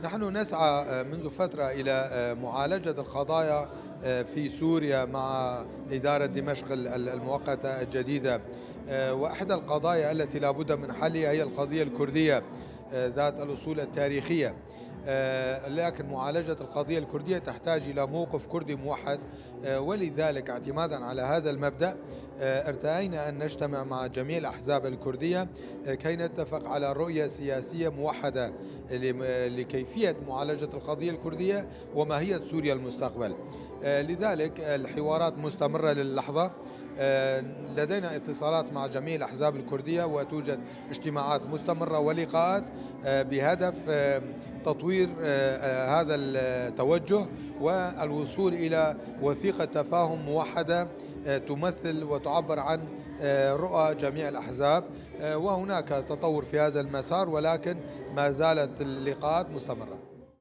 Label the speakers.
Speaker 1: نحن نسعى منذ فترة إلى معالجة القضايا في سوريا مع إدارة دمشق المؤقتة الجديدة. وإحدى القضايا التي لا بد من حلها هي القضية الكردية ذات الأصول التاريخية. لكن معالجة القضية الكردية تحتاج إلى موقف كردي موحد. ولذلك اعتمادا على هذا المبدأ ارتأينا أن نجتمع مع جميع الأحزاب الكردية كي نتفق على رؤية سياسية موحدة لكيفية معالجة القضية الكردية وماهية سوريا المستقبل. لذلك الحوارات مستمرة للحظة. لدينا اتصالات مع جميع الأحزاب الكردية وتوجد اجتماعات مستمرة ولقاءات بهدف تطوير هذا التوجه والوصول إلى وثيقة تفاهم موحدة تمثل وتعبر عن رؤى جميع الأحزاب. وهناك تطور في هذا المسار ولكن ما زالت اللقاءات مستمرة.